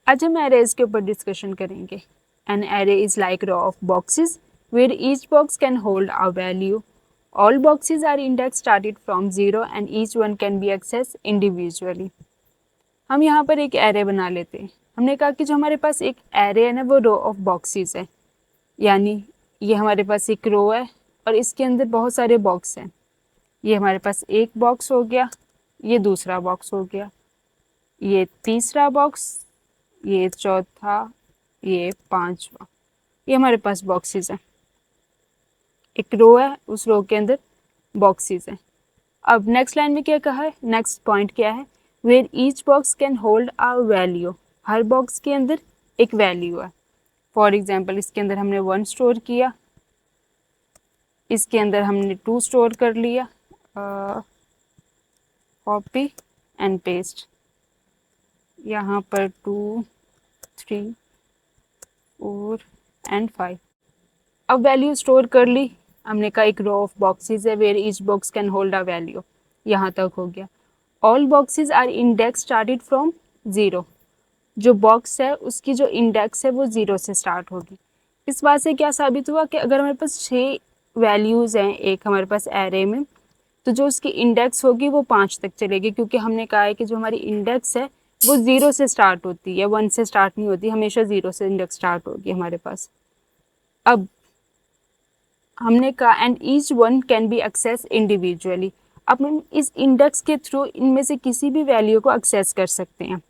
आज हम एरेज के ऊपर डिस्कशन करेंगे। An array is like row of boxes where each box can hold a value. All boxes are index started from 0 and each one can be access individually. हम यहाँ पर एक array बना लेते हैं। हमने कहा कि जो हमारे पास एक एरे है ना वो रो ऑफ बॉक्सेस है, यानी ये हमारे पास एक रो है और इसके अंदर बहुत सारे बॉक्स हैं। ये हमारे पास एक बॉक्स हो गया, ये दूसरा बॉक्स हो गया, ये तीसरा बॉक्स, ये चौथा, ये पांचवा। ये हमारे पास बॉक्सेस हैं। एक रो है, उस रो के अंदर बॉक्सेस हैं। अब नेक्स्ट लाइन में क्या कहा है, नेक्स्ट पॉइंट क्या है, where each box can hold a value. हर बॉक्स के अंदर एक वैल्यू है। फॉर एग्जाम्पल इसके अंदर हमने 1 स्टोर किया, इसके अंदर हमने 2 स्टोर कर लिया, कॉपी एंड पेस्ट, यहाँ पर 2, 3, 4 एंड 5। अब वैल्यू स्टोर कर ली। हमने कहा एक रो ऑफ बॉक्सेस है where each box can hold a value, यहाँ तक हो गया। All boxes are index started from 0। जो बॉक्स है उसकी जो इंडेक्स है वो 0 से स्टार्ट होगी। इस बात से क्या साबित हुआ कि अगर हमारे पास 6 वैल्यूज़ हैं एक हमारे पास एरे में, तो जो उसकी इंडेक्स होगी वो 5 तक चलेगी, क्योंकि हमने कहा है कि जो हमारी इंडेक्स है वो 0 से स्टार्ट होती है, 1 से स्टार्ट नहीं होती, हमेशा 0 से इंडेक्स स्टार्ट होगी हमारे पास। अब हमने कहा and each one can be access individually. अब हम इस इंडेक्स के थ्रू इनमें से किसी भी वैल्यू को एक्सेस कर सकते हैं।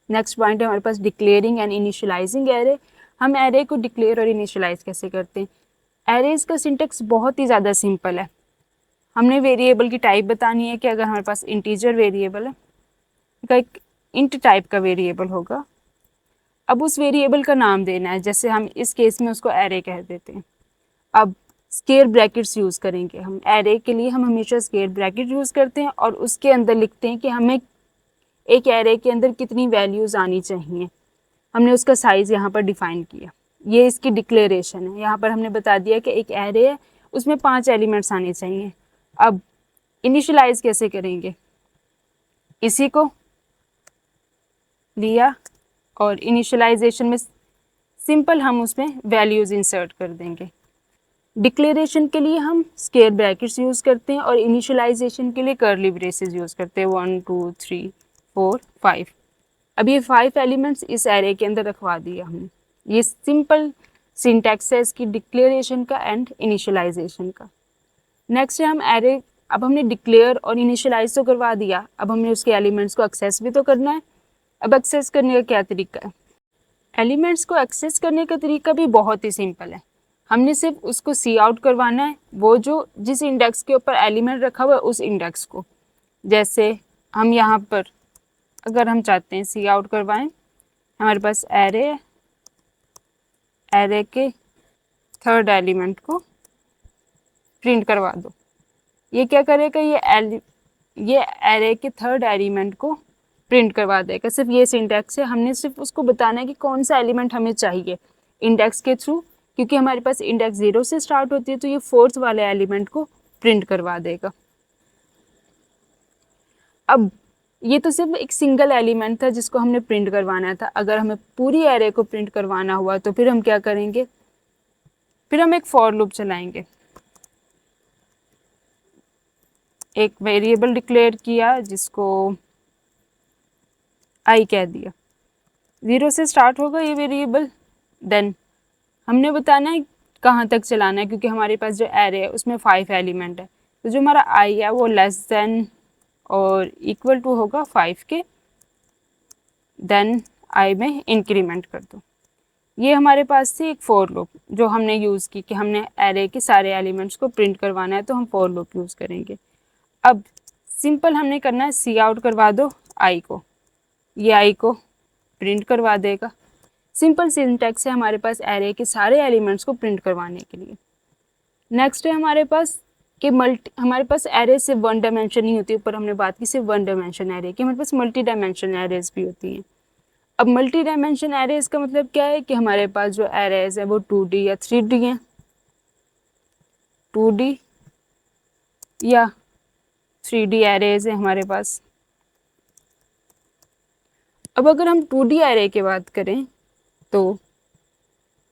नेक्स्ट पॉइंट है हमारे पास डिक्लेयरिंग एंड इनिशियलाइजिंग एरे। हम एरे को डिक्लेयर और इनिशियलाइज कैसे करते हैं। एरेज का सिंटेक्स बहुत ही ज़्यादा सिंपल है। हमने वेरिएबल की टाइप बतानी है कि अगर हमारे पास इंटीजर वेरिएबल है, एक इंट टाइप का वेरिएबल होगा। अब उस वेरिएबल का नाम देना है, जैसे हम इस केस में उसको एरे कह देते हैं। अब स्क्वायर ब्रैकेट्स यूज़ करेंगे हम एरे के लिए, हम हमेशा स्क्वायर ब्रैकेट यूज़ करते हैं और उसके अंदर लिखते हैं कि हमें एक एरे के अंदर कितनी वैल्यूज़ आनी चाहिए। हमने उसका साइज़ यहाँ पर डिफाइन किया, ये इसकी डिक्लेरेशन है। यहाँ पर हमने बता दिया कि एक एरे है, उसमें 5 एलिमेंट्स आने चाहिए। अब इनिशियलाइज कैसे करेंगे, इसी को लिया और इनिशियलाइजेशन में सिंपल हम उसमें वैल्यूज़ इंसर्ट कर देंगे। डिक्लेरेशन के लिए हम स्क्वायर ब्रैकेट्स यूज़ करते हैं और इनिशियलाइजेशन के लिए कर्ली ब्रेसेस यूज़ करते हैं, 1 2 3 4 5। अब ये 5 एलिमेंट्स इस एरे के अंदर रखवा दिया हमने। ये सिंपल सिंटैक्स है इसकी डिक्लेरेशन का एंड इनिशियलाइजेशन का। नेक्स्ट है हम एरे, अब हमने डिक्लेयर और इनिशियलाइज तो करवा दिया, अब हमने उसके एलिमेंट्स को एक्सेस भी तो करना है। अब एक्सेस करने का क्या तरीका है, एलिमेंट्स को एक्सेस करने का तरीका भी बहुत ही सिंपल है। हमने सिर्फ उसको सी आउट करवाना है, वो जो जिस इंडेक्स के ऊपर एलिमेंट रखा हुआ है उस इंडेक्स को। जैसे हम यहाँ पर अगर हम चाहते हैं सी आउट करवाएं, हमारे पास एरे है, एरे के थर्ड एलिमेंट को प्रिंट करवा दो। ये क्या करेगा, ये एरे के थर्ड एलिमेंट को प्रिंट करवा देगा। सिर्फ ये सिंटैक्स है, हमने सिर्फ उसको बताना है कि कौन सा एलिमेंट हमें चाहिए इंडेक्स के थ्रू, क्योंकि हमारे पास इंडेक्स 0 से स्टार्ट होती है तो ये 4th वाले एलिमेंट को प्रिंट करवा देगा। अब ये तो सिर्फ एक सिंगल एलिमेंट था जिसको हमने प्रिंट करवाना था। अगर हमें पूरी एरे को प्रिंट करवाना हुआ तो फिर हम क्या करेंगे, फिर हम एक फॉर लूप चलाएंगे। एक वेरिएबल डिक्लेयर किया जिसको आई कह दिया, 0 से स्टार्ट होगा ये वेरिएबल। देन हमने बताना है कहाँ तक चलाना है, क्योंकि हमारे पास जो एरे है उसमें 5 एलिमेंट है, तो जो हमारा आई है वो लेस देन और इक्वल टू होगा 5 के। देन आई में इंक्रीमेंट कर दो। ये हमारे पास थी एक फॉर लूप जो हमने यूज़ की कि हमने एरे के सारे एलिमेंट्स को प्रिंट करवाना है तो हम फॉर लूप यूज़ करेंगे। अब सिंपल हमने करना है सी आउट करवा दो आई को, ये आई को प्रिंट करवा देगा। सिंपल सिंटैक्स है हमारे पास एरे के सारे एलिमेंट्स को प्रिंट करवाने के लिए। नेक्स्ट है हमारे पास कि हमारे पास एरे सिर्फ 1 डायमेंशन नहीं होती, ऊपर हमने बात की सिर्फ 1 डायमेंशन एरे की, हमारे पास मल्टी डायमेंशन एरेज भी होती हैं। अब मल्टी डायमेंशन एरेज का मतलब क्या है कि हमारे पास जो एरेज है वो 2D या 3D हैं, 2D या 3D एरेज है हमारे पास। अब अगर हम 2D एरे की बात करें तो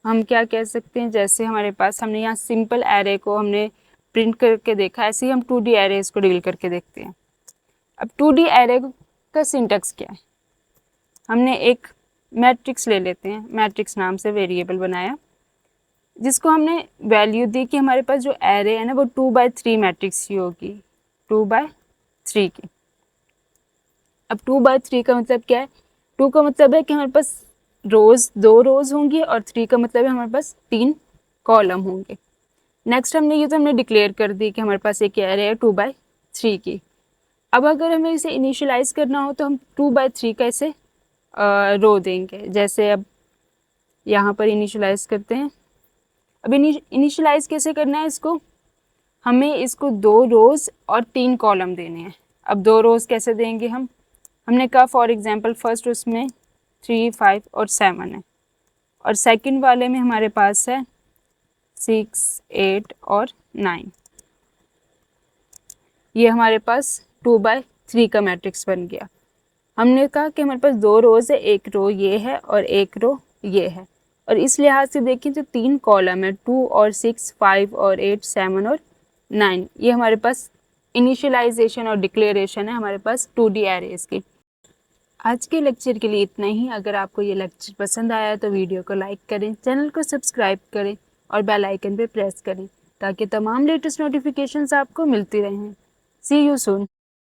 हम क्या कह सकते हैं, जैसे हमारे पास हमने यहाँ सिंपल एरे को हमने प्रिंट करके देखा, ऐसे ही हम 2D एरेज को डील करके देखते हैं। अब 2D एरे का सिंटैक्स क्या है, हमने एक मैट्रिक्स ले लेते हैं, मैट्रिक्स नाम से वेरिएबल बनाया, जिसको हमने वैल्यू दी कि हमारे पास जो एरे है ना वो 2/3 मैट्रिक्स ही होगी, 2/3 की। अब 2/3 का मतलब क्या है, 2 का मतलब है कि हमारे पास रोज 2 रोज होंगी और 3 का मतलब है हमारे पास 3 कॉलम होंगे। नेक्स्ट हमने ये तो हमने डिक्लेयर कर दी कि हमारे पास एक एरे है 2/3 की। अब अगर हमें इसे इनिशियलाइज करना हो तो हम 2/3 का इसे रो देंगे। जैसे अब यहाँ पर इनिशियलाइज करते हैं। अब इनिशियलाइज कैसे करना है इसको, हमें इसको 2 रोज और 3 कॉलम देने हैं। अब 2 रोज कैसे देंगे हमने कहा फॉर एग्जांपल फर्स्ट उसमें 3, 5 और 7 है, और सेकंड वाले में हमारे पास है 6, 8 और 9। ये हमारे पास 2/3 का मैट्रिक्स बन गया। हमने कहा कि हमारे पास 2 रोज है, एक रो ये है और एक रो ये है, और इस लिहाज से देखें तो 3 कॉलम है, 2 और 6, 5 और 8, 7 और 9। ये हमारे पास इनिशियलाइजेशन और डिक्लेरेशन है हमारे पास 2D एरेज की। आज के लेक्चर के लिए इतना ही। अगर आपको ये लेक्चर पसंद आया तो वीडियो को लाइक करें, चैनल को सब्सक्राइब करें और बेल आइकन पे प्रेस करें ताकि तमाम लेटेस्ट नोटिफिकेशंस आपको मिलती रहें। सी यू सून।